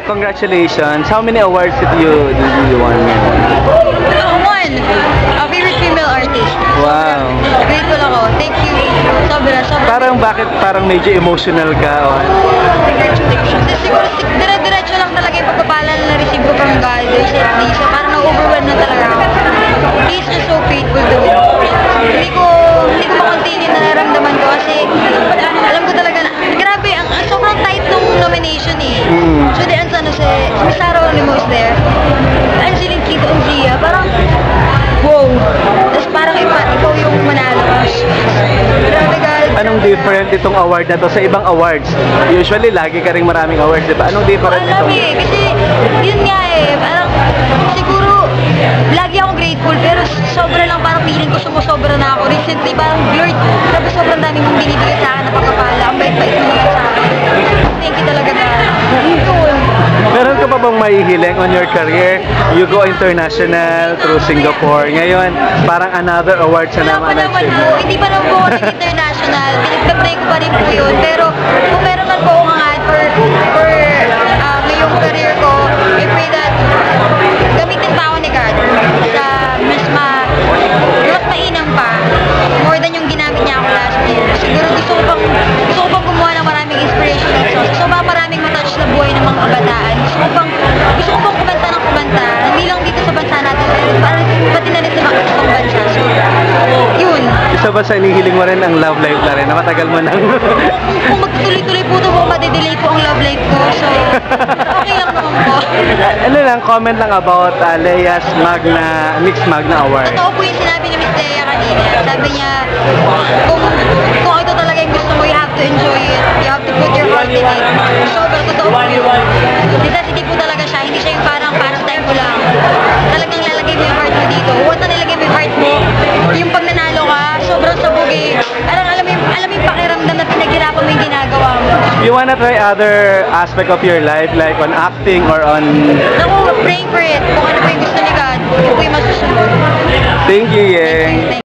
congratulations. How many awards did you won? One, favorite female artist. Wow. Grateful ako. Thank you. Sobra. Parang medyo emotional ka. Oh. Congratulations. Siguro, dire-diretso lang talaga yung pagpapala na na-receive ko from God. So, parang na-overwhelm na talaga ako. He's just so faithful to me. Hindi ko makontinue na nararamdaman ko kasi alam ko talaga na, grabe, ang sobrang tight nung nomination eh. So, di ang San Jose, si Sarah Onimo is there. Angeline Tito Zia, parang, wow. Tapos parang ikaw yung manalo. Grabe, God. Anong different itong award na to sa ibang awards? Usually, lagi ka rin maraming awards, di ba? Anong different ito? Alam eh, kasi yun nga eh, parang siguro lagi akong grateful pero sobra lang parang feeling ko sumusobra na ako. Recently parang blurred, grabe sobrang dami mong binibigay sa akin na pagkapala. Ang bait-bait mo lang sa akin. Thank you talaga na. Yun. Meron ka pa bang mahihiling on your career? You go international through Singapore. Ngayon, parang another award sa Wala pa naman naman po, hindi pa naman po ako nag-international. Pinagdabday ko pa rin po yun. Pero kung meron man po akong hangad for ngayong career ko, I pray that gamitin pa ako ni God sa mas mainam pa. More than yung ginamit niya ako last year. Siguro gusto ko pang gumawa ng maraming inspirational songs. Gusto ko pa maraming matouch na buhay ng mga kabataan. Gusto ko pang kumanta ng kumanta. Hindi lang dito sa bansa natin. Pati na rin sa mga ibang bansa. So, yun. Isa ba sa inihiling mo rin ang love life na rin? Na matagal mo nang... Kung magtuloy-tuloy po ito, madidelay po ang love life ko. So, okay lang naman po. Ano lang, comment lang about Lea's Mixed Magna Award. Totoo po yung sinabi ni Miss Lea kanina. Sabi niya, kung ito talaga yung gusto mo, you have to enjoy it. You have to put your heart in it. Sobrang totoo po yun. Necessity po talaga siya. Hindi siya yung parang pastime ko lang. Talagang lalagay mo yung heart mo dito. Once na nilagay mo yung heart mo, yung pag nanalo ka, sobrang sabog eh. Alam mo yung pakiramdam na pinaghirapan mo yung ginagawa mo. You wanna try other aspect of your life like on acting or on... Naku, praying for it. Kung ano po yung gusto ni God, yun po yung masusunod. Thank you, Yeng. Thank you.